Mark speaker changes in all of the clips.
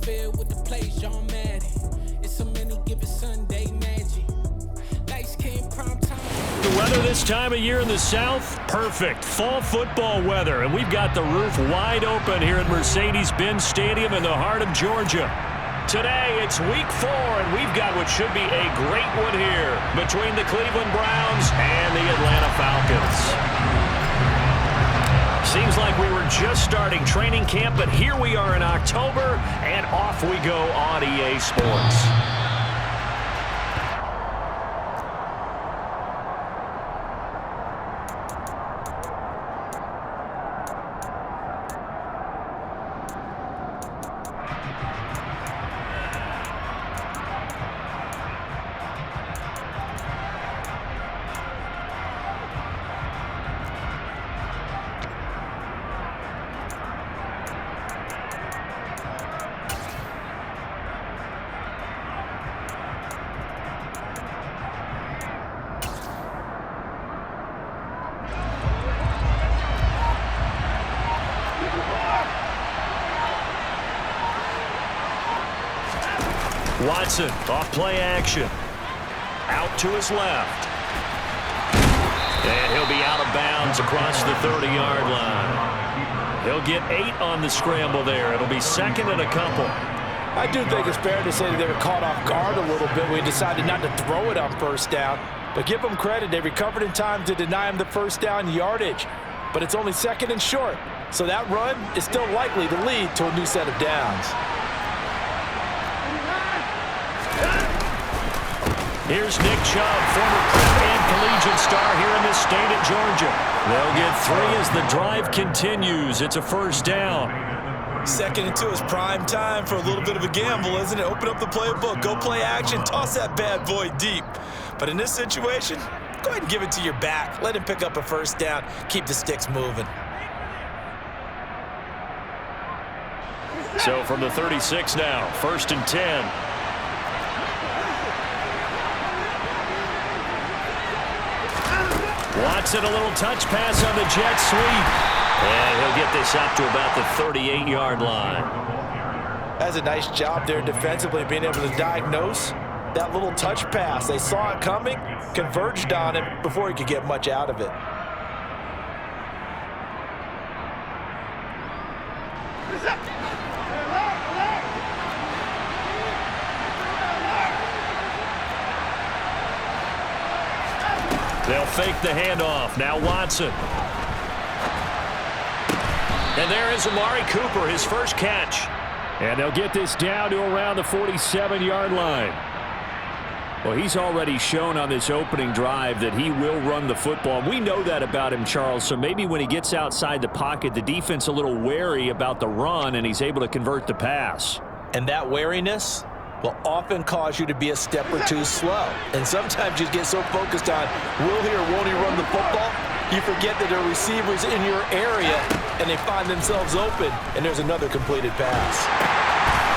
Speaker 1: field with the plays, John Madden. It's so many given Sunday magic. Lights came prime time.
Speaker 2: The weather this time of year in the South, perfect. Fall football weather, and we've got the roof wide open here at Mercedes-Benz Stadium in the heart of Georgia. Today, it's week 4, and we've got what should be a great one here between the Cleveland Browns and the Atlanta Falcons. Seems like we were just starting training camp, but here we are in October, and off we go on EA Sports. Watson, off play action. Out to his left. And he'll be out of bounds across the 30-yard line. He'll get 8 on the scramble there. It'll be second and a couple.
Speaker 3: I do think it's fair to say that they were caught off guard a little bit when he decided not to throw it on first down. But give them credit. They recovered in time to deny him the first down yardage. But it's only second and short. So that run is still likely to lead to a new set of downs.
Speaker 2: Here's Nick Chubb, former prep and collegiate star here in the state of Georgia. They'll get 3 as the drive continues. It's a first down.
Speaker 4: Second and 2 is prime time for a little bit of a gamble, isn't it? Open up the playbook, go play action, toss that bad boy deep. But in this situation, go ahead and give it to your back. Let him pick up a first down. Keep the sticks moving.
Speaker 2: So from the 36 now, first and 10. Watson, a little touch pass on the jet sweep. And he'll get this up to about the 38-yard line.
Speaker 3: That's a nice job there defensively, being able to diagnose that little touch pass. They saw it coming, converged on him before he could get much out of it.
Speaker 2: They'll fake the handoff. Now Watson. And there is Amari Cooper, his first catch. And they'll get this down to around the 47-yard line. Well, he's already shown on this opening drive that he will run the football. We know that about him, Charles, so maybe when he gets outside the pocket, the defense a little wary about the run, and he's able to convert the pass.
Speaker 3: And that wariness will often cause you to be a step or two slow. And sometimes you get so focused on will he or won't he run the football, you forget that there are receivers in your area and they find themselves open, and there's another completed pass.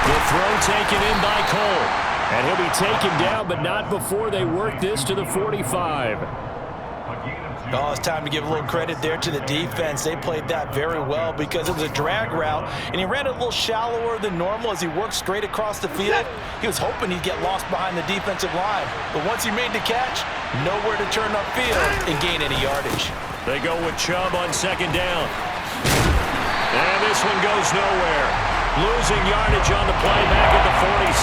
Speaker 2: The throw taken in by Cole. And he'll be taken down, but not before they work this to the 45.
Speaker 3: Oh, it's time to give a little credit there to the defense. They played that very well because it was a drag route, and he ran it a little shallower than normal as he worked straight across the field. He was hoping he'd get lost behind the defensive line, but once he made the catch, nowhere to turn upfield and gain any yardage.
Speaker 2: They go with Chubb on second down. And this one goes nowhere. Losing yardage on the play back at the 46.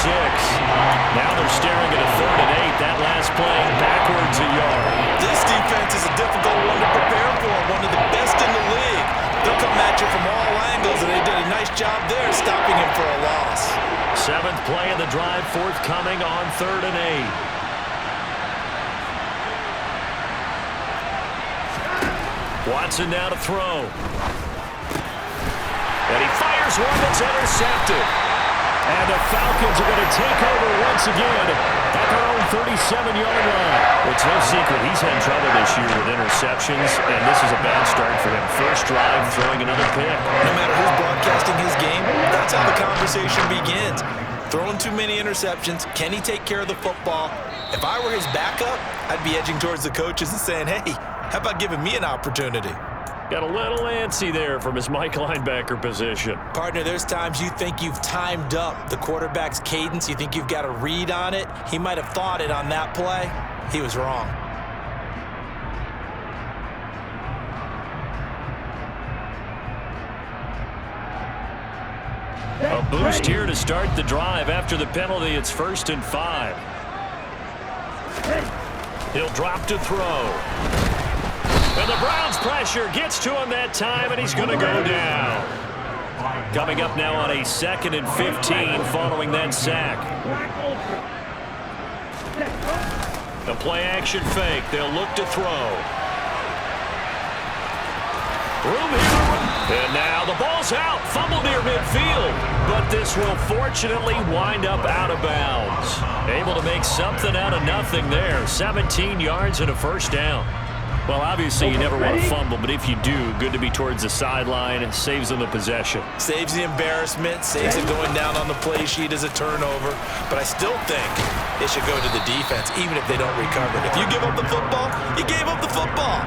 Speaker 2: Now they're staring at a 3rd and 8. That last play backwards a yard.
Speaker 4: This defense is a difficult one to prepare for, one of the best in the league. They'll come at you from all angles, and they did a nice job there stopping him for a loss.
Speaker 2: 7th play of the drive, forthcoming on 3rd and 8. Watson now to throw. And he fires one that's intercepted. And the Falcons are going to take over once again at their own 37-yard line. It's no secret he's had trouble this year with interceptions, and this is a bad start for him. First drive, throwing another pick.
Speaker 4: No matter who's broadcasting his game, that's how the conversation begins. Throwing too many interceptions. Can he take care of the football? If I were his backup, I'd be edging towards the coaches and saying, hey, how about giving me an opportunity?
Speaker 2: Got a little antsy there from his Mike linebacker position.
Speaker 4: Partner, there's times you think you've timed up the quarterback's cadence. You think you've got a read on it. He might have thought it on that play. He was wrong.
Speaker 2: A boost here to start the drive. After the penalty, it's 1st and 5. He'll drop to throw. And the Browns' pressure gets to him that time, and he's going to go down. Coming up now on a 2nd and 15 following that sack. The play-action fake. They'll look to throw. Room here. And now the ball's out. Fumble near midfield. But this will fortunately wind up out of bounds. Able to make something out of nothing there. 17 yards and a 1st down. Well, obviously, you never want to fumble, but if you do, good to be towards the sideline. It saves them the possession.
Speaker 4: Saves the embarrassment, saves it going down on the play sheet as a turnover. But I still think it should go to the defense, even if they don't recover it. If you give up the football, you gave up the football.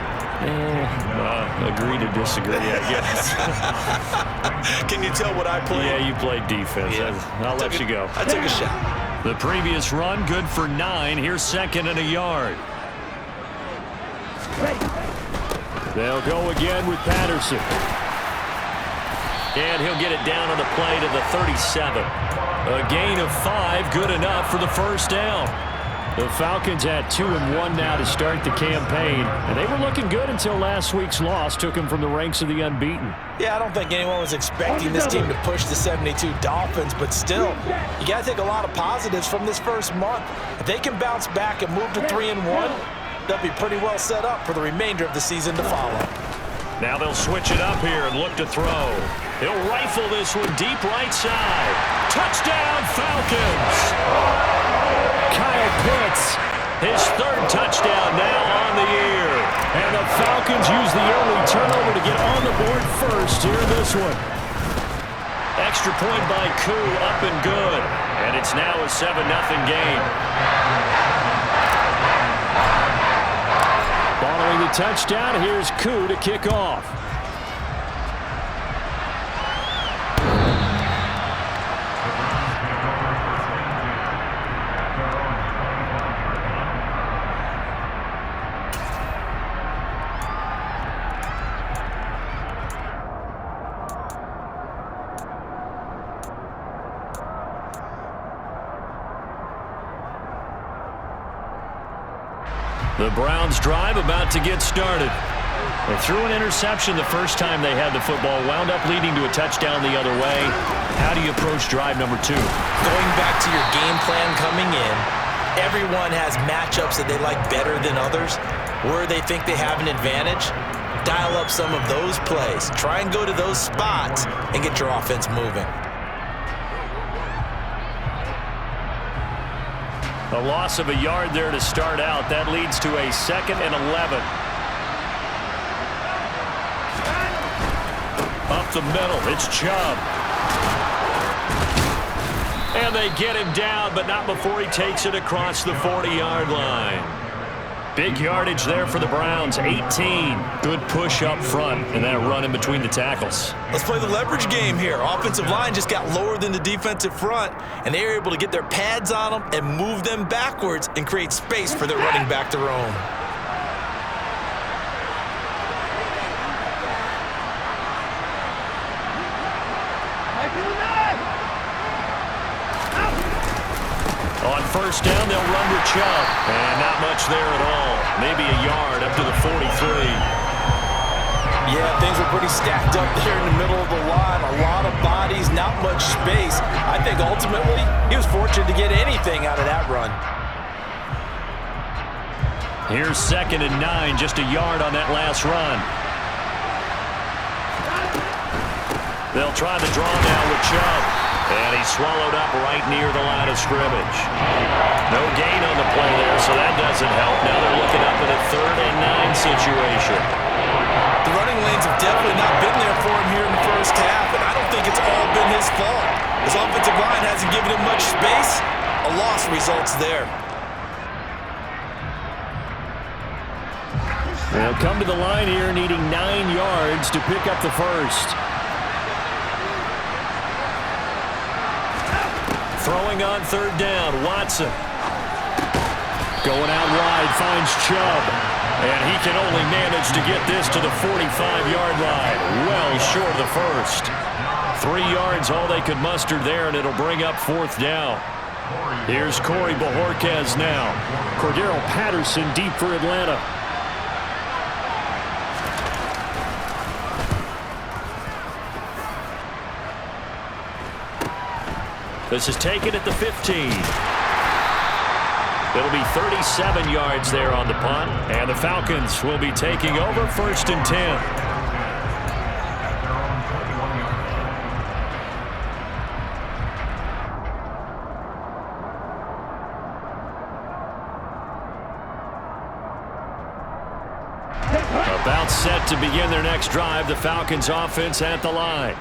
Speaker 2: Agree to disagree, I guess.
Speaker 4: Can you tell what I played?
Speaker 2: Yeah, you played defense. Yeah. I'll let you go.
Speaker 4: I took a shot.
Speaker 2: The previous run, good for 9. Here's 2nd and a yard. They'll go again with Patterson. And he'll get it down on the play to the 37. A gain of 5, good enough for the 1st down. The Falcons at 2-1 now to start the campaign. And they were looking good until last week's loss took them from the ranks of the unbeaten.
Speaker 4: Yeah, I don't think anyone was expecting this team to push the 72 Dolphins, but still, you got to take a lot of positives from this first month. If they can bounce back and move to 3-1, they'll be pretty well set up for the remainder of the season to follow.
Speaker 2: Now they'll switch it up here and look to throw. He'll rifle this one deep right side. Touchdown, Falcons! Kyle Pitts, his 3rd touchdown now on the year. And the Falcons use the early turnover to get on the board first here in this one. Extra point by Koo, up and good. And it's now a 7-0 game. Following the touchdown, here's Koo to kick off. The Browns drive about to get started. They threw an interception the first time they had the football, wound up leading to a touchdown the other way. How do you approach drive number 2?
Speaker 4: Going back to your game plan coming in, everyone has matchups that they like better than others, where they think they have an advantage. Dial up some of those plays. Try and go to those spots and get your offense moving.
Speaker 2: A loss of a yard there to start out. That leads to a 2nd and 11. Up the middle, it's Chubb. And they get him down, but not before he takes it across the 40-yard line. Big yardage there for the Browns, 18. Good push up front, and that run in between the tackles.
Speaker 4: Let's play the leverage game here. Offensive line just got lower than the defensive front, and they were able to get their pads on them and move them backwards and create space for their running back to roam.
Speaker 2: On 1st down, they'll run with Chubb. And not much there at all. Maybe a yard up to the 43.
Speaker 4: Yeah, things were pretty stacked up there in the middle of the line. A lot of bodies, not much space. I think ultimately he was fortunate to get anything out of that run.
Speaker 2: Here's 2nd and 9, just a yard on that last run. They'll try the draw now with Chubb. And he's swallowed up right near the line of scrimmage. No gain on the play there, so that doesn't help. Now they're looking up at a 3rd and 9 situation.
Speaker 4: The running lanes have definitely not been there for him here in the first half, and I don't think it's all been his fault. His offensive line hasn't given him much space. A loss results there.
Speaker 2: They'll come to the line here needing 9 yards to pick up the first. Throwing on third down, Watson. Going out wide, finds Chubb. And he can only manage to get this to the 45-yard line. Well short of the first. 3 yards, all they could muster there, and it'll bring up fourth down. Here's Corey Bojorquez now. Cordero Patterson deep for Atlanta. This is taken at the 15. It'll be 37 yards there on the punt, and the Falcons will be taking over 1st and 10. About set to begin their next drive. The Falcons offense at the line.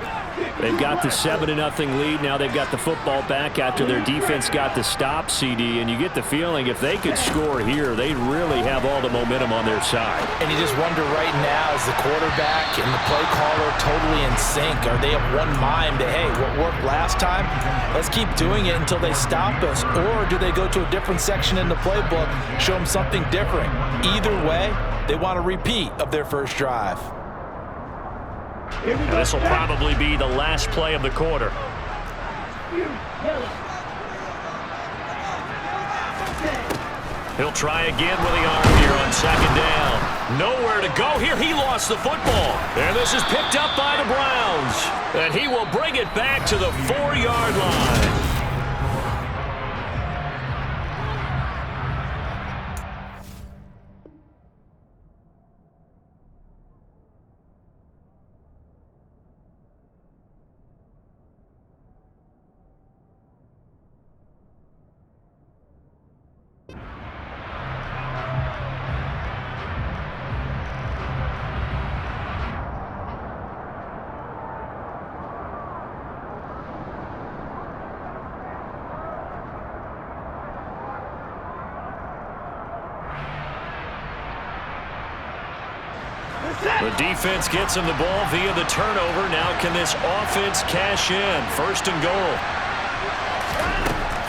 Speaker 2: They've got the 7-0 lead. Now they've got the football back after their defense got the stop, CD. And you get the feeling if they could score here, they'd really have all the momentum on their side.
Speaker 3: And you just wonder right now, is the quarterback and the play caller totally in sync? Are they of one mind that, hey, what worked last time, let's keep doing it until they stop us? Or do they go to a different section in the playbook, show them something different? Either way, they want a repeat of their first drive.
Speaker 2: And this will probably be the last play of the quarter. He'll try again with the arm here on second down. Nowhere to go here. He lost the football. And this is picked up by the Browns. And he will bring it back to the 4-yard line. The defense gets him the ball via the turnover. Now can this offense cash in? 1st and goal.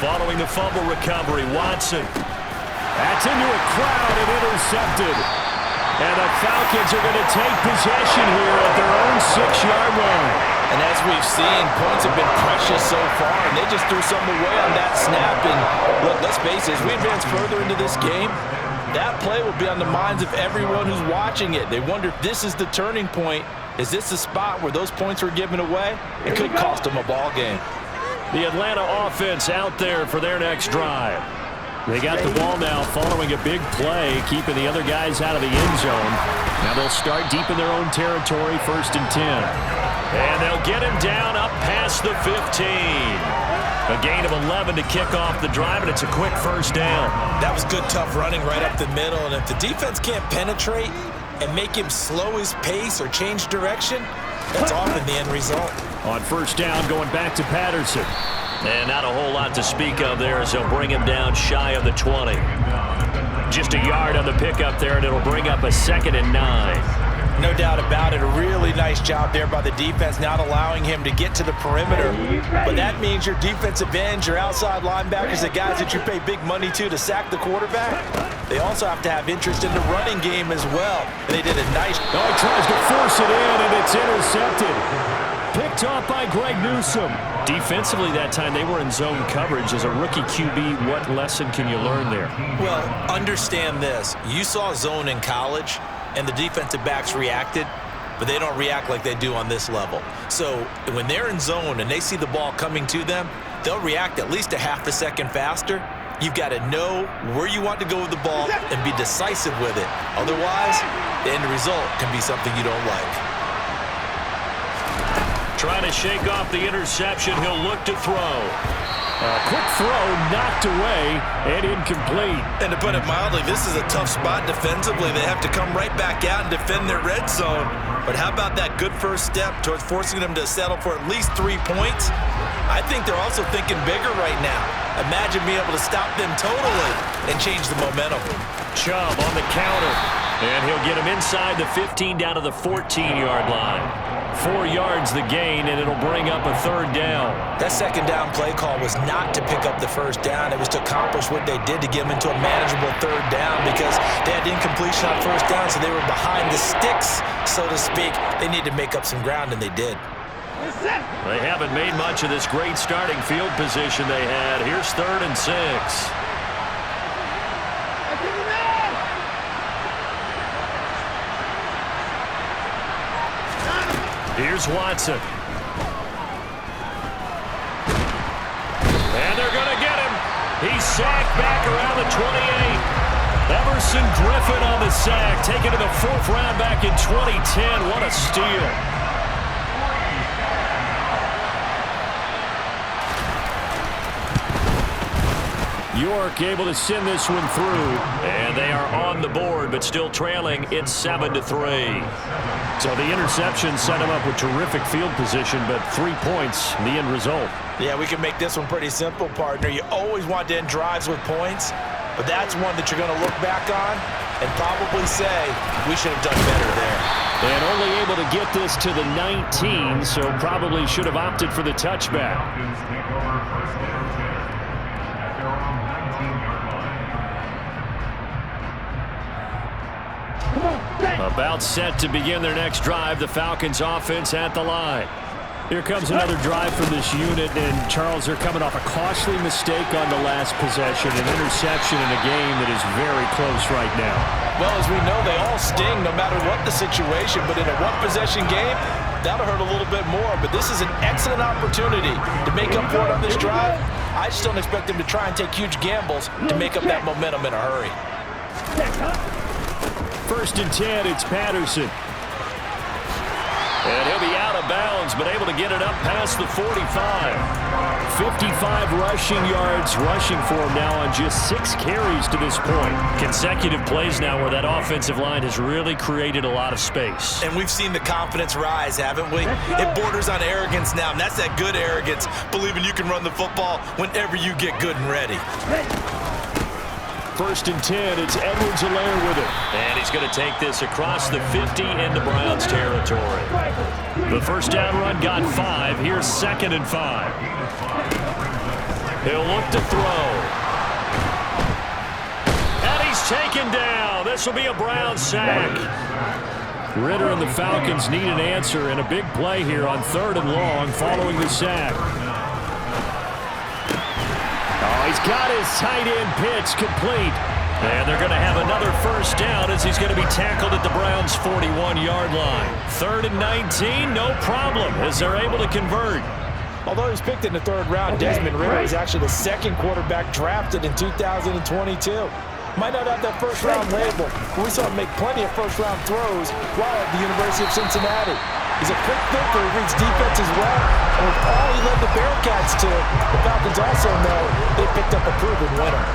Speaker 2: Following the fumble recovery, Watson. That's into a crowd and intercepted. And the Falcons are going to take possession here at their own 6-yard line.
Speaker 3: And as we've seen, points have been precious so far, and they just threw some away on that snap. And look, let's face it, as we advance further into this game, that play will be on the minds of everyone who's watching it. They wonder if this is the turning point. Is this the spot where those points were given away? It could cost them a ball game.
Speaker 2: The Atlanta offense out there for their next drive. They got the ball now following a big play, keeping the other guys out of the end zone. Now they'll start deep in their own territory, 1st and 10. And they'll get him down up past the 15. A gain of 11 to kick off the drive, and it's a quick first down.
Speaker 4: That was good, tough running right up the middle. And if the defense can't penetrate and make him slow his pace or change direction, that's often the end result.
Speaker 2: On first down, going back to Patterson. And not a whole lot to speak of there as they'll bring him down shy of the 20. Just a yard on the pickup there, and it'll bring up a 2nd and 9.
Speaker 3: No doubt about it. A really nice job there by the defense, not allowing him to get to the perimeter. But that means your defensive ends, your outside linebackers, the guys that you pay big money to sack the quarterback, they also have to have interest in the running game as well. And they did a nice job.
Speaker 2: Oh, he tries to force it in, and it's intercepted. Picked off by Greg Newsome. Defensively that time, they were in zone coverage. As a rookie QB, what lesson can you learn there?
Speaker 4: Well, understand this. You saw zone in college, and the defensive backs reacted, but they don't react like they do on this level. So when they're in zone and they see the ball coming to them, they'll react at least a half a second faster. You've got to know where you want to go with the ball and be decisive with it. Otherwise, the end result can be something you don't like.
Speaker 2: Trying to shake off the interception. He'll look to throw. A quick throw knocked away and incomplete.
Speaker 4: And to put it mildly, this is a tough spot defensively. They have to come right back out and defend their red zone. But how about that good first step towards forcing them to settle for at least 3 points? I think they're also thinking bigger right now. Imagine being able to stop them totally and change the momentum.
Speaker 2: Chubb on the counter. And he'll get him inside the 15 down to the 14-yard line. 4 yards the gain, and it'll bring up a third down.
Speaker 4: That second down play call was not to pick up the first down. It was to accomplish what they did to get them into a manageable third down because they had incompletion on first down, so they were behind the sticks, so to speak. They needed to make up some ground, and they did.
Speaker 2: They haven't made much of this great starting field position they had. Here's 3rd and 6. Here's Watson. And they're going to get him. He's sacked back around the 28. Everson Griffin on the sack, taken to the 4th round back in 2010. What a steal. York able to send this one through, and they are on the board, but still trailing. It's 7-3. So the interception set him up with terrific field position, but 3 points in the end result.
Speaker 3: Yeah, we can make this one pretty simple, partner. You always want to end drives with points, but that's one that you're going to look back on and probably say, we should have done better there.
Speaker 2: And only able to get this to the 19, so probably should have opted for the touchback. About set to begin their next drive. The Falcons offense at the line. Here comes another drive from this unit, and Charles, they're coming off a costly mistake on the last possession, an interception in a game that is very close right now.
Speaker 3: Well, as we know, they all sting no matter what the situation, but in a one-possession game, that'll hurt a little bit more. But this is an excellent opportunity to make up for it on this drive. I just don't expect them to try and take huge gambles to make up that momentum in a hurry.
Speaker 2: 1st and 10, it's Patterson. And he'll be out of bounds, but able to get it up past the 45. 55 rushing yards rushing for him now on just 6 carries to this point. Consecutive plays now where that offensive line has really created a lot of space.
Speaker 4: And we've seen the confidence rise, haven't we? It borders on arrogance now, and that's that good arrogance, believing you can run the football whenever you get good and ready.
Speaker 2: 1st and 10, it's Edwards-Helaire with it. And he's going to take this across the 50 into Browns territory. The first down run got 5. Here's 2nd and 5. He'll look to throw. And he's taken down. This will be a Browns sack. Ritter and the Falcons need an answer, and a big play here on 3rd and long following the sack. Oh, he's got his tight end pitch complete. And they're going to have another first down as he's going to be tackled at the Browns' 41-yard line. 3rd and 19, no problem, as they're able to convert.
Speaker 3: Although he was picked in the 3rd round, Desmond Ritter is actually the 2nd quarterback drafted in 2022. Might not have that first-round label, but we saw him make plenty of first-round throws while at the University of Cincinnati. He's a quick thinker, he reads defense as well, and with all he led the Bearcats to, the Falcons also know they picked up a proven winner.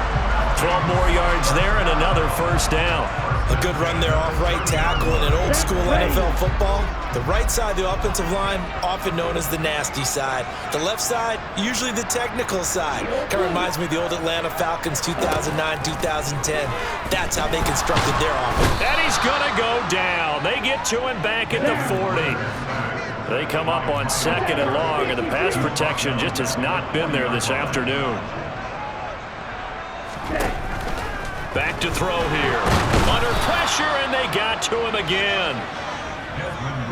Speaker 2: 12 more yards there and another first down.
Speaker 4: A good run there off right tackle in an old-school NFL football. The right side of the offensive line, often known as the nasty side. The left side, usually the technical side. Kind of reminds me of the old Atlanta Falcons 2009-2010. That's how they constructed their offense.
Speaker 2: And he's going to go down. They get to him back at the 40. They come up on 2nd and long, and the pass protection just has not been there this afternoon. Back to throw here. Under pressure, and they got to him again.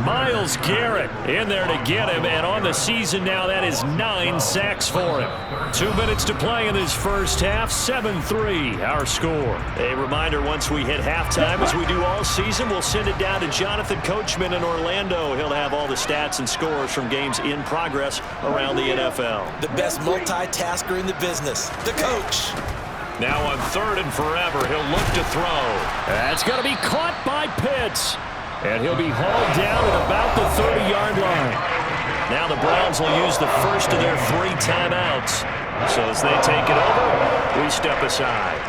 Speaker 2: Myles Garrett in there to get him, and on the season now, that is 9 sacks for him. 2 minutes to play in this first half, 7-3 our score. A reminder, once we hit halftime, as we do all season, we'll send it down to Jonathan Coachman in Orlando. He'll have all the stats and scores from games in progress around the NFL.
Speaker 4: The best multitasker in the business, the coach.
Speaker 2: Now on 3rd and forever, he'll look to throw. That's going to be caught by Pitts. And he'll be hauled down at about the 30-yard line. Now the Browns will use the first of their 3 timeouts. So as they take it over, we step aside.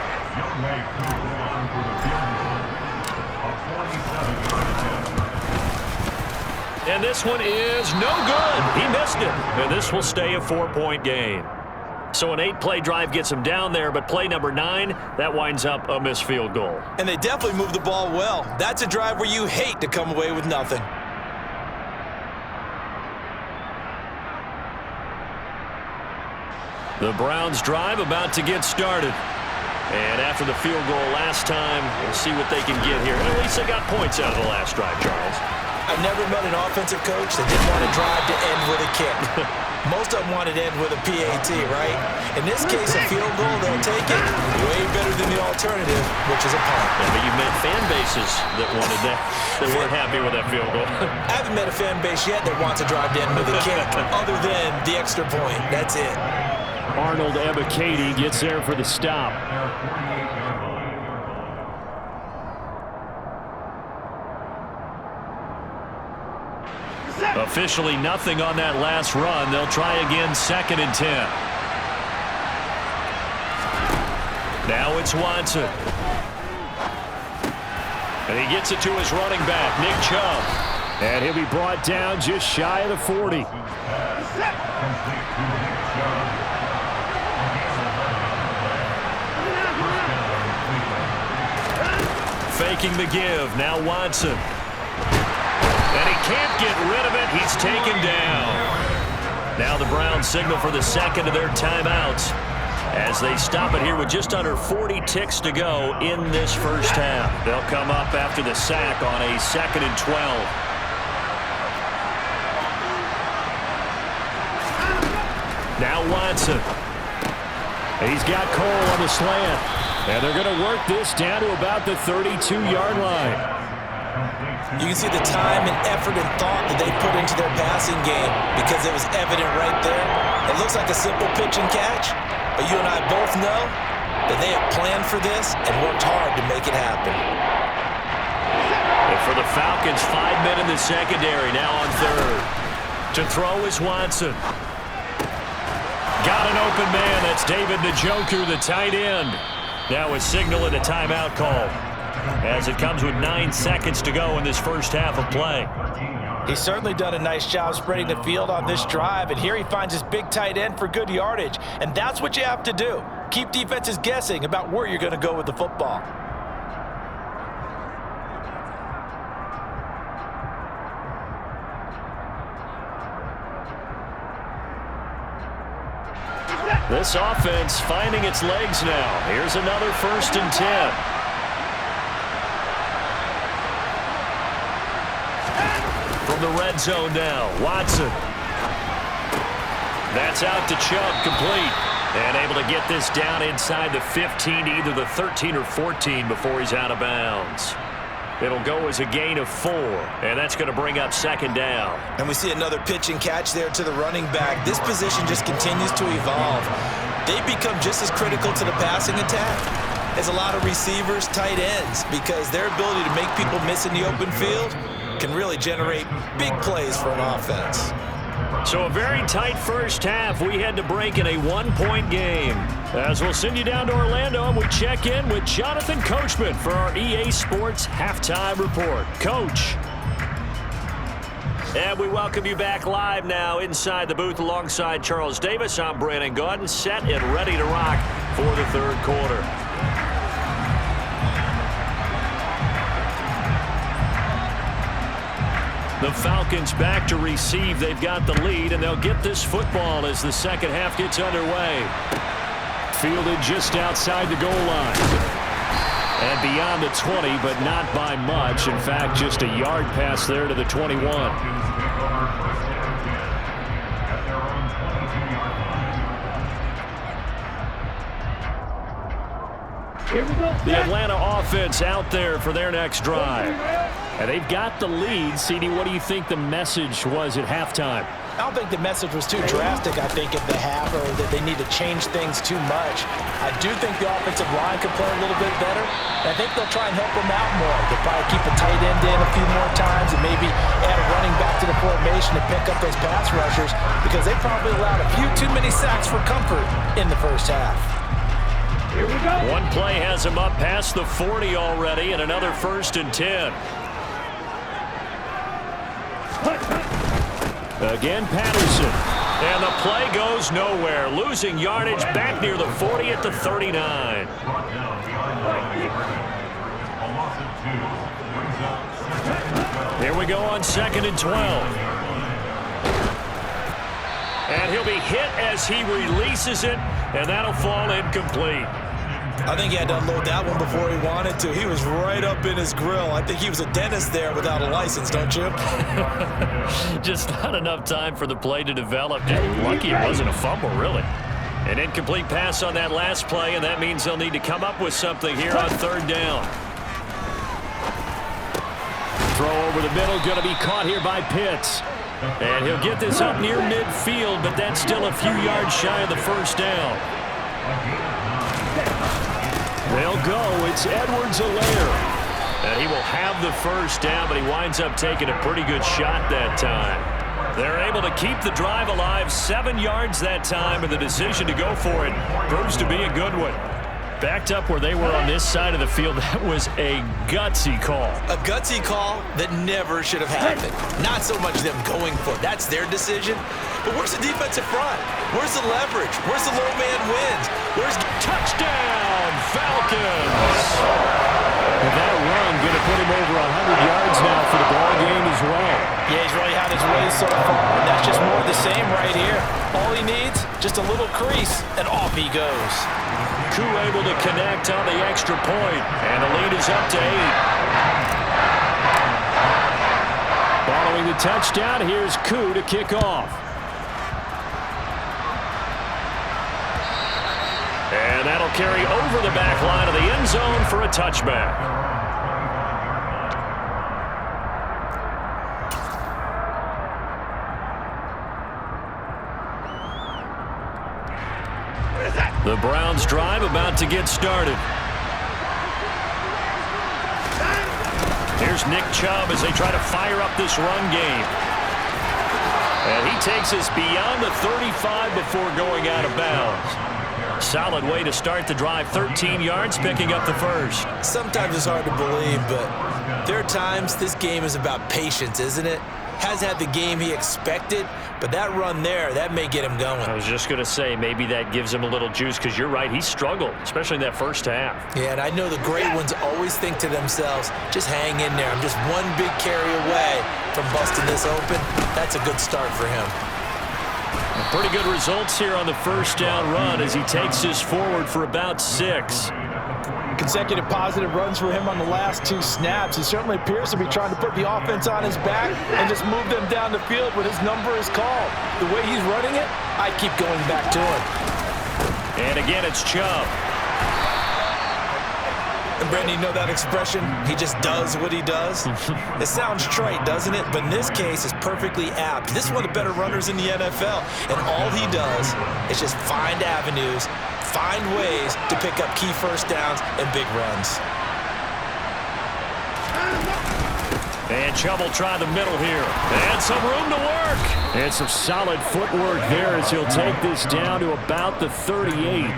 Speaker 2: And this one is no good. He missed it. And this will stay a 4-point game. So an 8-play drive gets them down there, but play number 9, that winds up a missed field goal.
Speaker 4: And they definitely moved the ball well. That's a drive where you hate to come away with nothing.
Speaker 2: The Browns drive about to get started. And after the field goal last time, we'll see what they can get here. At least they got points out of the last drive, Charles.
Speaker 4: I've never met an offensive coach that didn't want a drive to end with a kick. Most of them wanted to end with a PAT, right? In this case, a field goal, they'll take it way better than the alternative, which is a punt.
Speaker 2: Yeah, but you've met fan bases that wanted that. They weren't happy with that field goal.
Speaker 4: I haven't met a fan base yet that wants a drive to end with a kick, other than the extra point. That's it.
Speaker 2: Arnold Ebiketie gets there for the stop. Officially nothing on that last run. They'll try again, 2nd and 10. Now it's Watson. And he gets it to his running back, Nick Chubb. And he'll be brought down just shy of the 40. Faking the give. Now Watson. And he can't get rid of it. He's taken down. Now the Browns signal for the second of their timeouts as they stop it here with just under 40 ticks to go in this first half. They'll come up after the sack on a 2nd and 12. Now Watson. He's got Cole on the slant. And they're going to work this down to about the 32-yard line.
Speaker 4: You can see the time and effort and thought that they put into their passing game because it was evident right there. It looks like a simple pitch and catch, but you and I both know that they have planned for this and worked hard to make it happen.
Speaker 2: And for the Falcons, 5 men in the secondary, now on 3rd. To throw is Watson. Got an open man. That's David Njoku, the tight end. Now a signal and a timeout call as it comes with 9 seconds to go in this first half of play.
Speaker 3: He's certainly done a nice job spreading the field on this drive, and here he finds his big tight end for good yardage, and that's what you have to do. Keep defenses guessing about where you're going to go with the football.
Speaker 2: This offense finding its legs now. Here's another 1st and 10. From the red zone now, Watson. That's out to Chubb, complete. And able to get this down inside the 15 to either the 13 or 14 before he's out of bounds. It'll go as a gain of 4, and that's going to bring up 2nd down.
Speaker 4: And we see another pitch and catch there to the running back. This position just continues to evolve. They become just as critical to the passing attack as a lot of receivers, tight ends, because their ability to make people miss in the open field can really generate big plays for an offense.
Speaker 2: So a very tight first half. We had to break in a 1-point game. As we'll send you down to Orlando, and we check in with Jonathan Coachman for our EA Sports Halftime Report. Coach. And we welcome you back live now inside the booth alongside Charles Davis. I'm Brandon Gaudin, set and ready to rock for the 3rd quarter. The Falcons back to receive. They've got the lead, and they'll get this football as the second half gets underway. Fielded just outside the goal line. And beyond the 20, but not by much. In fact, just a yard pass there to the 21. The Atlanta offense out there for their next drive. And they've got the lead. CD, what do you think the message was at halftime?
Speaker 3: I don't think the message was too drastic, I think, at the half, or that they need to change things too much. I do think the offensive line could play a little bit better, and I think they'll try and help them out more. They'll probably keep a tight end in a few more times and maybe add a running back to the formation to pick up those pass rushers, because they probably allowed a few too many sacks for comfort in the first half.
Speaker 2: Here we go. One play has him up past the 40 already, and another 1st and 10. Again, Patterson. And the play goes nowhere. Losing yardage back near the 40 at the 39. Here we go on 2nd and 12. And he'll be hit as he releases it, and that'll fall incomplete.
Speaker 4: I think he had to unload that one before he wanted to. He was right up in his grill. I think he was a dentist there without a license, don't you?
Speaker 2: Just not enough time for the play to develop. Lucky it wasn't a fumble, really. An incomplete pass on that last play, and that means they'll need to come up with something here on 3rd down. Throw over the middle, going to be caught here by Pitts. And he'll get this up near midfield, but that's still a few yards shy of the 1st down. They'll go. It's Edwards-Helaire. And he will have the 1st down, but he winds up taking a pretty good shot that time. They're able to keep the drive alive, 7 yards that time, and the decision to go for it proves to be a good one. Backed up where they were on this side of the field, that was a gutsy call.
Speaker 4: A gutsy call that never should have happened. Not so much them going for it. That's their decision. But where's the defensive front? Where's the leverage? Where's the low man wins? Where's touchdown, Falcons?
Speaker 2: And that run going to put him over 100 yards now for the ball game as well.
Speaker 3: Yeah, he's really had his way so far, and that's just more of the same right here. All he needs, just a little crease, and off he goes.
Speaker 2: Koo able to connect on the extra point, and the lead is up to 8. Following the touchdown, here's Koo to kick off. And that'll carry over the back line of the end zone for a touchback. The Browns drive about to get started. Here's Nick Chubb as they try to fire up this run game. And he takes us beyond the 35 before going out of bounds. Solid way to start the drive. 13 yards, picking up the 1st.
Speaker 4: Sometimes it's hard to believe, but there are times this game is about patience, isn't it? Has had the game he expected, but that run there, that may get him going.
Speaker 2: I was just going to say, maybe that gives him a little juice, because you're right, he struggled, especially in that 1st half.
Speaker 4: Yeah, and I know the great ones always think to themselves, just hang in there. I'm just one big carry away from busting this open. That's a good start for him.
Speaker 2: Pretty good results here on the 1st down run as he takes this forward for about 6.
Speaker 3: Consecutive positive runs for him on the last 2 snaps. He certainly appears to be trying to put the offense on his back and just move them down the field when his number is called. The way he's running it, I keep going back to him.
Speaker 2: And again, it's Chubb.
Speaker 4: And Brandon, you know that expression? He just does what he does? It sounds trite, doesn't it? But in this case, it's perfectly apt. This is one of the better runners in the NFL. And all he does is just find avenues, find ways to pick up key 1st downs and big runs.
Speaker 2: And Chubb will try the middle here. And some room to work. And some solid footwork there as he'll take this down to about the 38.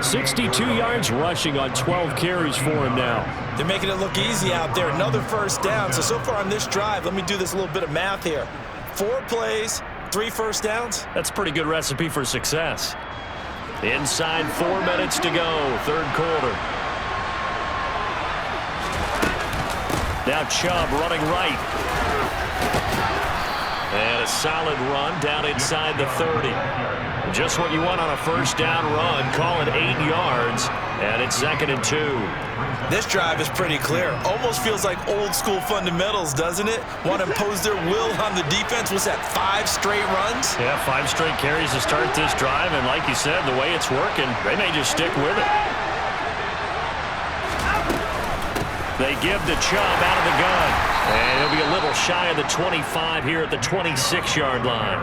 Speaker 2: 62 yards rushing on 12 carries for him now.
Speaker 4: They're making it look easy out there. Another 1st down. So far on this drive, let me do this little bit of math here. 4 plays, 3 1st downs.
Speaker 2: That's a pretty good recipe for success. Inside 4 minutes to go, 3rd quarter. Now Chubb running right. And a solid run down inside the 30. Just what you want on a 1st down run. Call it 8 yards, and it's 2nd and 2.
Speaker 4: This drive is pretty clear. Almost feels like old school fundamentals, doesn't it? Want to impose their will on the defense. Was that 5 straight runs?
Speaker 2: Yeah, 5 straight carries to start this drive, and like you said, the way it's working, they may just stick with it. They give to Chubb out of the gun, and he'll be a little shy of the 25 here at the 26-yard line.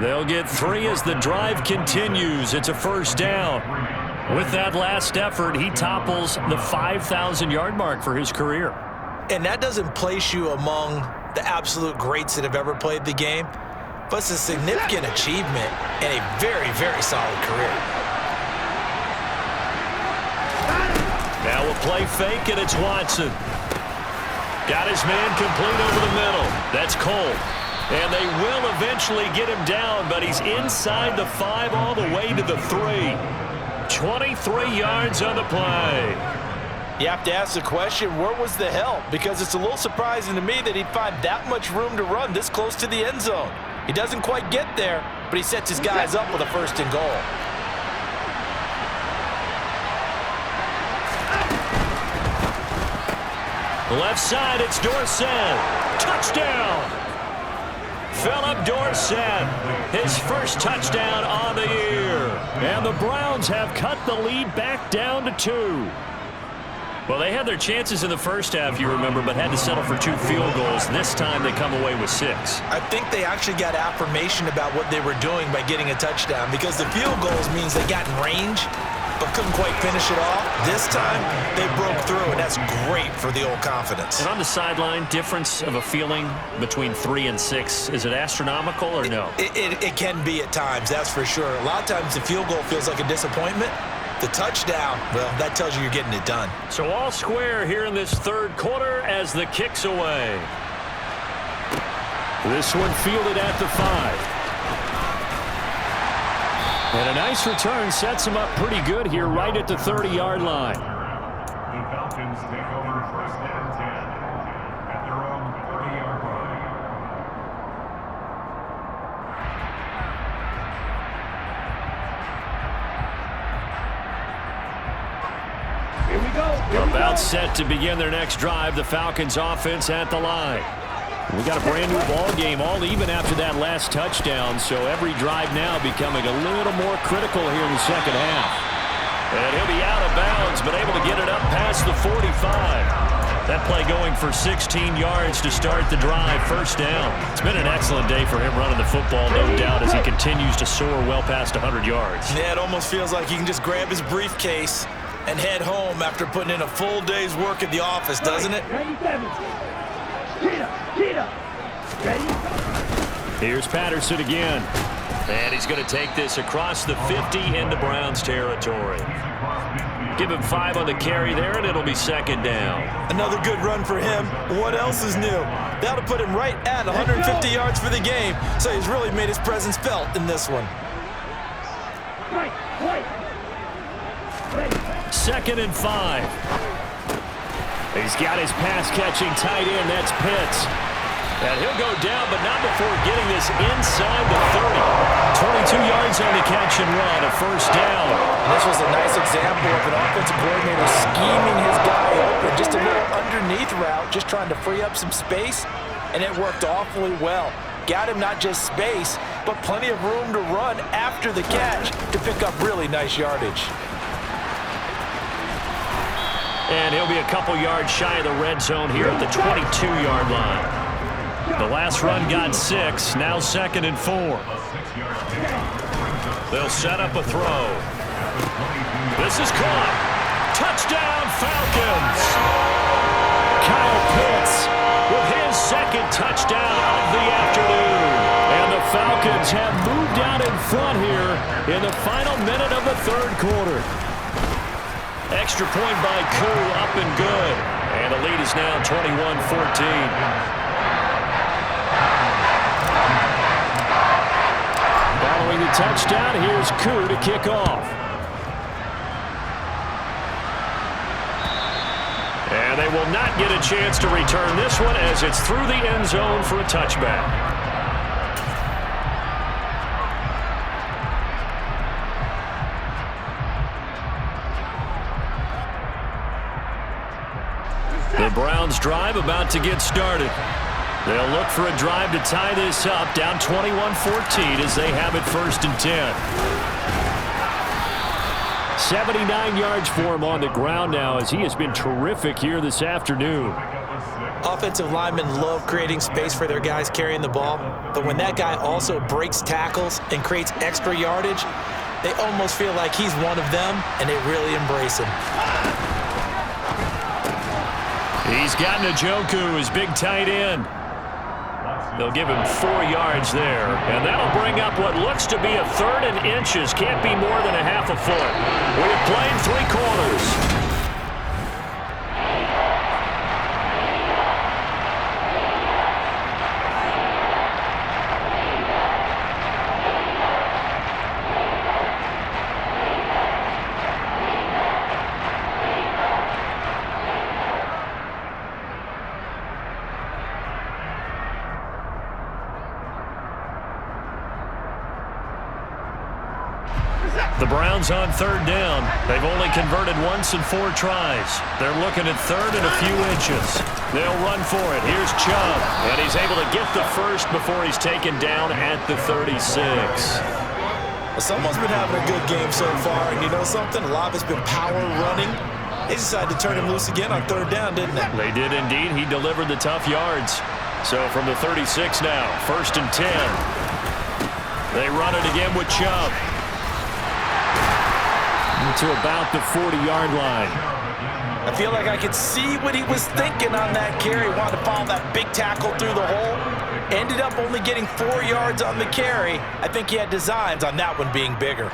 Speaker 2: They'll get 3 as the drive continues. It's a 1st down. With that last effort, he topples the 5,000-yard mark for his career.
Speaker 4: And that doesn't place you among the absolute greats that have ever played the game, but it's a significant achievement and a very, very solid career.
Speaker 2: Now a play fake, and it's Watson. Got his man complete over the middle. That's Cole. And they will eventually get him down, but he's inside the 5 all the way to the 3. 23 yards on the play.
Speaker 3: You have to ask the question, where was the help? Because it's a little surprising to me that he'd find that much room to run this close to the end zone. He doesn't quite get there, but he sets his guys up with a 1st and goal.
Speaker 2: Left side, it's Dorsett. Touchdown! Philip Dorsett, his first touchdown on the year. And the Browns have cut the lead back down to 2. Well, they had their chances in the first half, you remember, but had to settle for 2 field goals. This time they come away with 6.
Speaker 4: I think they actually got affirmation about what they were doing by getting a touchdown, because the field goals means they got in range but couldn't quite finish it off. This time, they broke through, and that's great for the old confidence.
Speaker 2: And on the sideline, difference of a feeling between 3 and 6, is it astronomical or no?
Speaker 4: It can be at times, that's for sure. A lot of times the field goal feels like a disappointment. The touchdown, well, that tells you you're getting it done.
Speaker 2: So all square here in this 3rd quarter as the kick's away. This one fielded at the 5. And a nice return sets him up pretty good here right at the 30-yard line.
Speaker 5: The Falcons take over 1st and 10 at their own 30-yard line.
Speaker 6: Here we go.
Speaker 2: About set to begin their next drive, the Falcons offense at the line. We got a brand new ball game, all even after that last touchdown, so every drive now becoming a little more critical here in the second half. And he'll be out of bounds, but able to get it up past the 45. That play going for 16 yards to start the drive, 1st down. It's been an excellent day for him running the football, no doubt, as he continues to soar well past 100 yards.
Speaker 4: Yeah, it almost feels like he can just grab his briefcase and head home after putting in a full day's work at the office, doesn't it?
Speaker 2: Here's Patterson again. And he's going to take this across the 50 into Browns territory. Give him 5 on the carry there, and it'll be 2nd down.
Speaker 4: Another good run for him. What else is new? That'll put him right at 150 yards for the game, so he's really made his presence felt in this one.
Speaker 2: 2nd and 5. He's got his pass-catching tight end. That's Pitts. And he'll go down, but not before getting this inside the 30. 22 yards on the catch and run, a 1st down.
Speaker 3: And this was a nice example of an offensive coordinator scheming his guy open. Just a little underneath route, just trying to free up some space, and it worked awfully well. Got him not just space, but plenty of room to run after the catch to pick up really nice yardage.
Speaker 2: And he'll be a couple yards shy of the red zone here at the 22-yard line. The last run got 6, now 2nd and 4. They'll set up a throw. This is caught. Touchdown, Falcons! Kyle Pitts with his 2nd touchdown of the afternoon. And the Falcons have moved out in front here in the final minute of the 3rd quarter. Extra point by Koo, up and good. And the lead is now 21-14. Following the touchdown, here's Koo to kick off. And they will not get a chance to return this one as it's through the end zone for a touchback. The Browns drive about to get started. They'll look for a drive to tie this up, down 21-14 as they have it 1st and 10. 79 yards for him on the ground now as he has been terrific here this afternoon.
Speaker 4: Offensive linemen love creating space for their guys carrying the ball, but when that guy also breaks tackles and creates extra yardage, they almost feel like he's one of them, and they really embrace him.
Speaker 2: He's got Njoku, his big tight end. They'll give him 4 yards there, and that'll bring up what looks to be a 3rd and inches. Can't be more than a half a foot. We have played 3 quarters. The Browns on third down. They've only converted once in 4 tries. They're looking at third and a few inches. They'll run for it. Here's Chubb, and he's able to get the first before he's taken down at the 36.
Speaker 4: Well, someone's been having a good game so far, and you know something? A lot of it's been power running. They decided to turn him loose again on third down, didn't they?
Speaker 2: They did indeed. He delivered the tough yards. So from the 36 now, 1st and 10. They run it again with Chubb. To about the 40-yard line.
Speaker 3: I feel like I could see what he was thinking on that carry. Wanted to follow that big tackle through the hole. Ended up only getting 4 yards on the carry. I think he had designs on that one being bigger.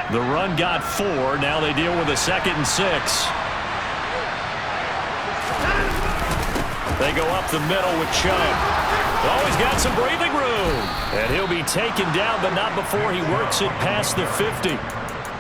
Speaker 2: The run got 4. Now they deal with a 2nd and 6. They go up the middle with Chubb. Oh, he's got some breathing room. And he'll be taken down, but not before he works it past the 50.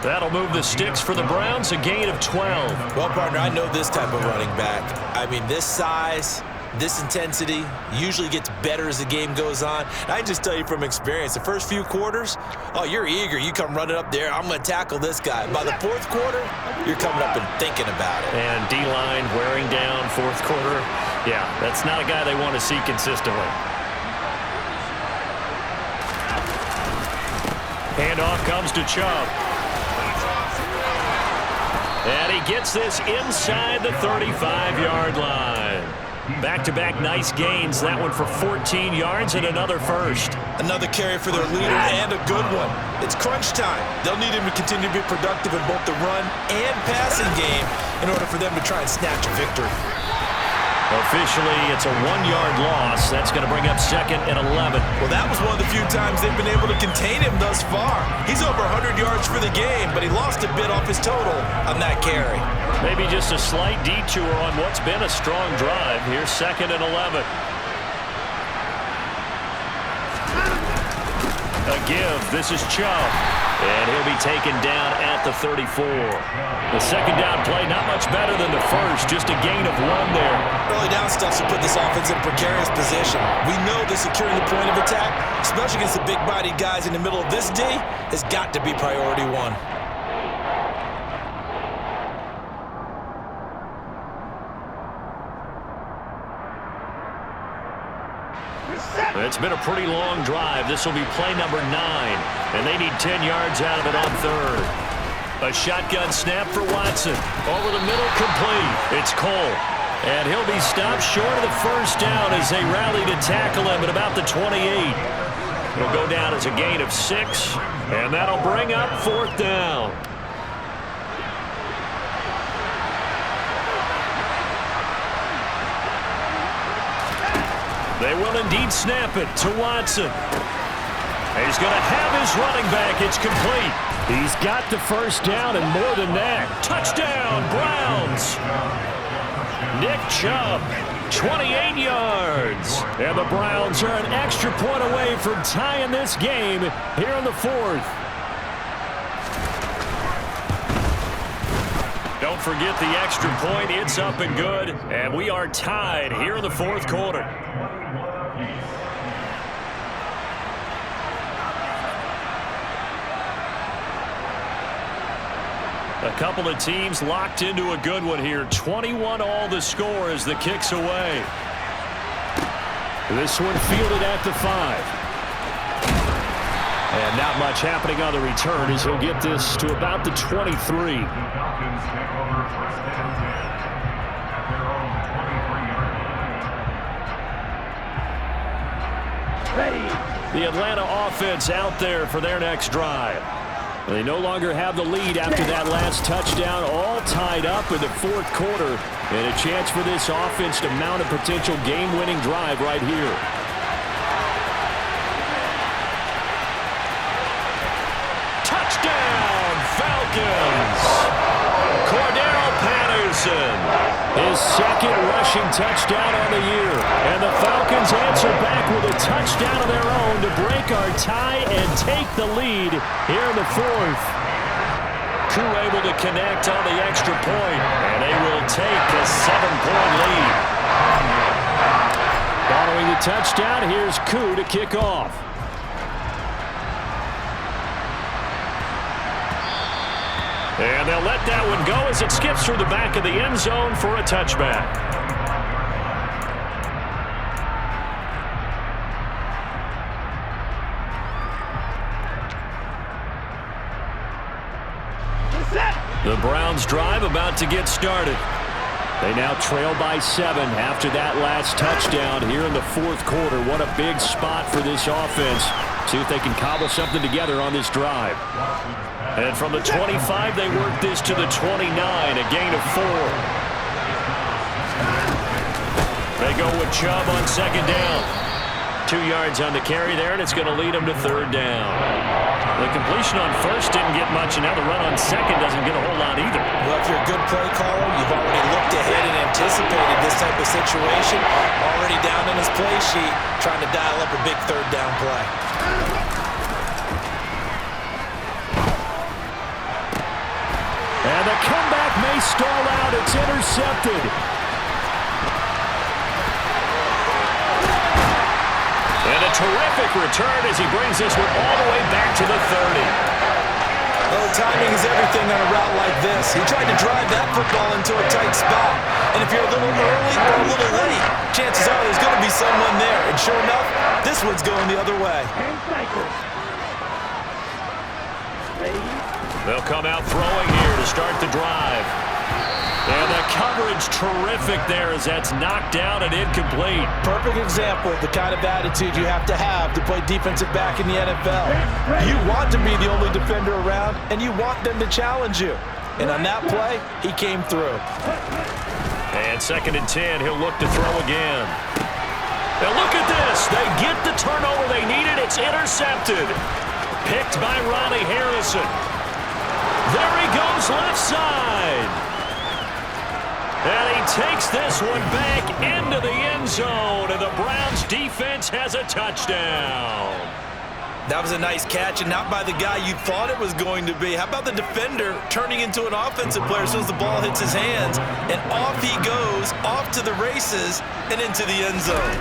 Speaker 2: That'll move the sticks for the Browns, a gain of 12.
Speaker 4: Well, partner, I know this type of running back. I mean, this size, this intensity usually gets better as the game goes on. And I can just tell you from experience, the first few quarters, oh, you're eager. You come running up there, I'm going to tackle this guy. By the 4th quarter, you're coming up and thinking about it.
Speaker 2: And D-line wearing down 4th quarter. Yeah, that's not a guy they want to see consistently. Handoff comes to Chubb. And he gets this inside the 35-yard line. Back-to-back nice gains. That one for 14 yards and another first.
Speaker 4: Another carry for their leader and a good one. It's crunch time. They'll need him to continue to be productive in both the run and passing game in order for them to try and snatch a victory.
Speaker 2: Officially, it's a 1-yard loss. That's going to bring up 2nd and 11.
Speaker 4: Well, that was one of the few times they've been able to contain him thus far. He's over 100 yards for the game, but he lost a bit off his total on that carry.
Speaker 2: Maybe just a slight detour on what's been a strong drive. Here's 2nd and 11. A give. This is Chubb. And he'll be taken down at the 34. The 2nd down play, not much better than the first. Just a gain of 1 there.
Speaker 4: Early down stuff to put this offense in a precarious position. We know that securing the point of attack, especially against the big-bodied guys in the middle of this D, has got to be priority 1.
Speaker 2: It's been a pretty long drive. This will be play number 9. And they need 10 yards out of it on 3rd. A shotgun snap for Watson. Over the middle, complete. It's Cole. And he'll be stopped short of the first down as they rally to tackle him at about the 28. It'll go down as a gain of 6. And that'll bring up 4th down. They will indeed snap it to Watson. He's going to have his running back. It's complete. He's got the first down and more than that. Touchdown, Browns. Nick Chubb, 28 yards. And the Browns are an extra point away from tying this game here in the 4th. Don't forget the extra point. It's up and good. And we are tied here in the 4th quarter. A couple of teams locked into a good one here. 21 all the score as the kick's away. This one fielded at the 5. And not much happening on the return as he'll get this to about the 23. The Atlanta offense out there for their next drive. They no longer have the lead after that last touchdown, all tied up in the 4th quarter. And a chance for this offense to mount a potential game-winning drive right here. Touchdown, Falcons! Cordero Patterson, his 2nd rushing touchdown on the year. And the Falcons answer back with a touchdown of their own to break our tie and take the lead here in the 4th. Koo able to connect on the extra point, and they will take a 7-point lead. Following the touchdown, here's Koo to kick off. And they'll let that one go as it skips through the back of the end zone for a touchback. The Browns drive about to get started. They now trail by 7 after that last touchdown here in the fourth quarter. What a big spot for this offense. See if they can cobble something together on this drive. And from the 25, they work this to the 29, a gain of 4. They go with Chubb on second down. 2 yards on the carry there, and it's going to lead them to third down. The completion on first didn't get much, and now the run on second doesn't get a whole lot either.
Speaker 4: Well, if you're a good play caller, you've already looked ahead and anticipated this type of situation. Already down in his play sheet, trying to dial up a big third down play.
Speaker 2: And the comeback may stall out. It's intercepted. And a terrific return as he brings this one all the way back to the 30.
Speaker 4: Well, timing is everything on a route like this. He tried to drive that football into a tight spot. And if you're a little early or a little late, chances are there's going to be someone there. And sure enough, this one's going the other way.
Speaker 2: They'll come out throwing here to start the drive. And the coverage terrific there as that's knocked down and incomplete.
Speaker 3: Perfect example of the kind of attitude you have to play defensive back in the NFL. You want to be the only defender around, and you want them to challenge you. And on that play, he came through.
Speaker 2: And 2nd and 10, he'll look to throw again. Now look at this. They get the turnover they needed. It's intercepted. Picked by Ronnie Harrison. There he goes left side. And he takes this one back into the end zone, and the Browns defense has a touchdown.
Speaker 4: That was a nice catch, and not by the guy you thought it was going to be. How about the defender turning into an offensive player as soon as the ball hits his hands, and off he goes, off to the races, and into the end zone.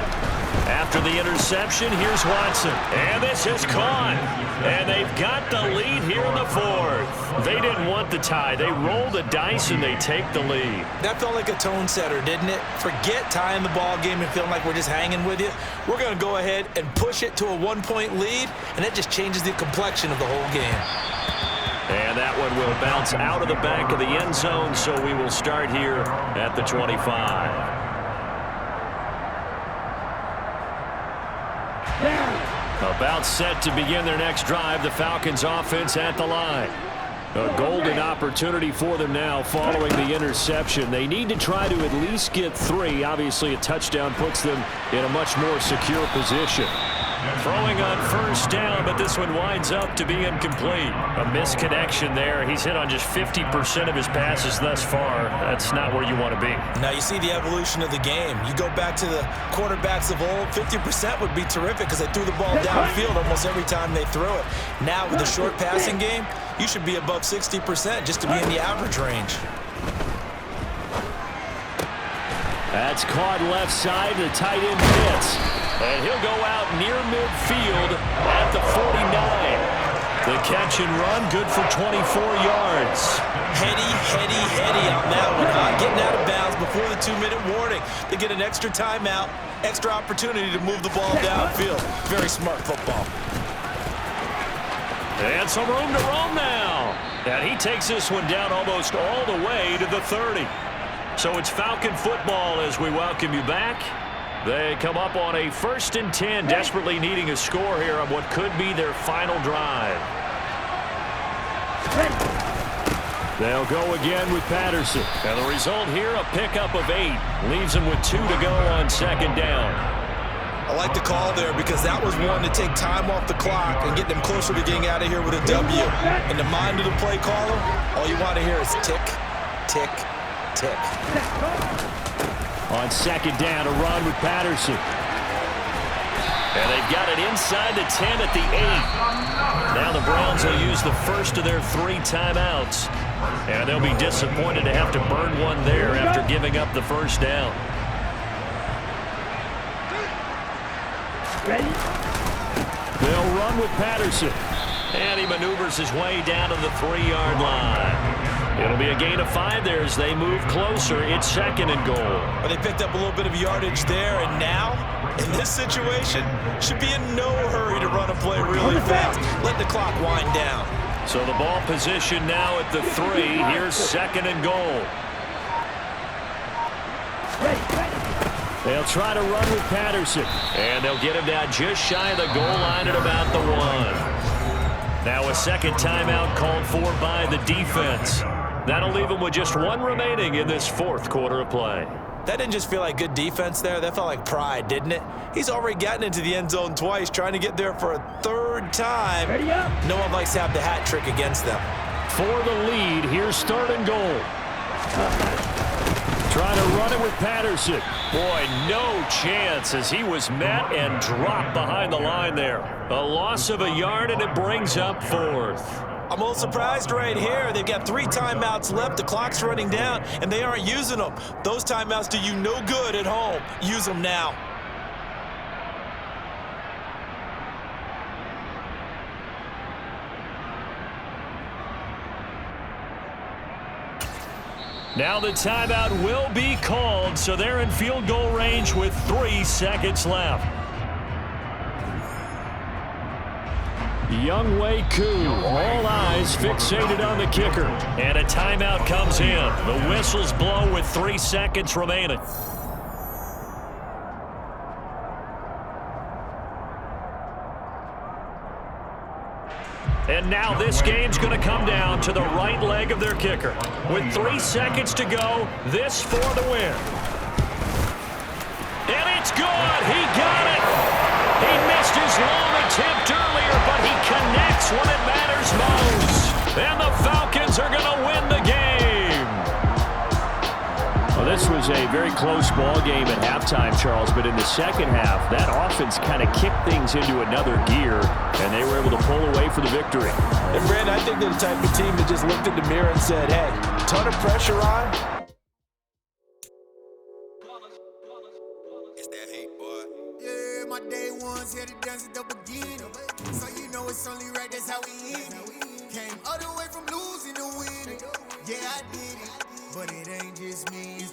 Speaker 2: After the interception, here's Watson. And this is caught. And they've got the lead here in the fourth. They didn't want the tie. They roll the dice and they take the lead.
Speaker 4: That felt like a tone setter, didn't it? Forget tying the ball game and feeling like we're just hanging with you. We're going to go ahead and push it to a 1-point lead, and that just changes the complexion of the whole game.
Speaker 2: And that one will bounce out of the back of the end zone, so we will start here at the 25. About set to begin their next drive, the Falcons offense at the line. A golden opportunity for them now following the interception. They need to try to at least get 3. Obviously, a touchdown puts them in a much more secure position. Throwing on first down, but this one winds up to be incomplete. A misconnection there. He's hit on just 50% of his passes thus far. That's not where you want to be.
Speaker 4: Now you see the evolution of the game. You go back to the quarterbacks of old, 50% would be terrific because they threw the ball downfield almost every time they threw it. Now with the short passing game, you should be above 60% just to be in the average range.
Speaker 2: That's caught left side. The tight end hits. And he'll go out near midfield at the 49. The catch and run, good for 24 yards. Heady on that one, huh? Getting out of bounds before the 2-minute warning. They get an extra timeout, extra opportunity to move the ball downfield. Very smart football. And some room to roam now. And he takes this one down almost all the way to the 30. So it's Falcon football as we welcome you back. They come up on a 1st and 10, desperately needing a score here on what could be their final drive. They'll go again with Patterson. And the result here, a pickup of 8. Leaves them with 2 to go on second down. I like the call there because that was one to take time off the clock and get them closer to getting out of here with a W. In the mind of the play caller, all you want to hear is tick, tick, tick. On second down, a run with Patterson. And they've got it inside the 10 at the 8. Now the Browns will use the first of their 3 timeouts. And they'll be disappointed to have to burn one there after giving up the first down. They'll run with Patterson. And he maneuvers his way down to the 3-yard line. It'll be a gain of 5 there as they move closer. It's 2nd and goal.
Speaker 4: Well, they picked up a little bit of yardage there, and now, in this situation, should be in no hurry to run a play really fast. Let the clock wind down.
Speaker 2: So the ball position now at the 3. Here's 2nd and goal. They'll try to run with Patterson. And they'll get him down just shy of the goal line at about the 1. Now a second timeout called for by the defense. That'll leave him with just 1 remaining in this 4th quarter of play.
Speaker 4: That didn't just feel like good defense there. That felt like pride, didn't it? He's already gotten into the end zone twice, trying to get there for a 3rd time. No one likes to have the hat trick against them.
Speaker 2: For the lead, here's 3rd and goal. Trying to run it with Patterson. Boy, no chance as he was met and dropped behind the line there. A loss of a yard, and it brings up 4th.
Speaker 4: I'm a little surprised right here. They've got 3 timeouts left. The clock's running down, and they aren't using them. Those timeouts do you no good at home. Use them now.
Speaker 2: Now the timeout will be called, so they're in field goal range with 3 seconds left. Younghoe Koo, all eyes fixated on the kicker. And a timeout comes in. The whistles blow with 3 seconds remaining. And now this game's going to come down to the right leg of their kicker. With 3 seconds to go, this for the win. And it's good. He got it. He missed his long attempt earlier, but he connects when it matters most. And the Falcons are going to win the game. Well, this was a very close ball game at halftime, Charles, but in the second half, that offense kind of kicked things into another gear, and they were able to pull away for the victory.
Speaker 3: And, Brandon, I think they're the type of team that just looked in the mirror and said, hey, ton of pressure on.
Speaker 7: It's that hate, boy. Yeah, my day ones here to dance at the beginning. So you know it's only right, that's how we end it. Came all the way from losing to winning. Yeah, I did it, but it ain't just me.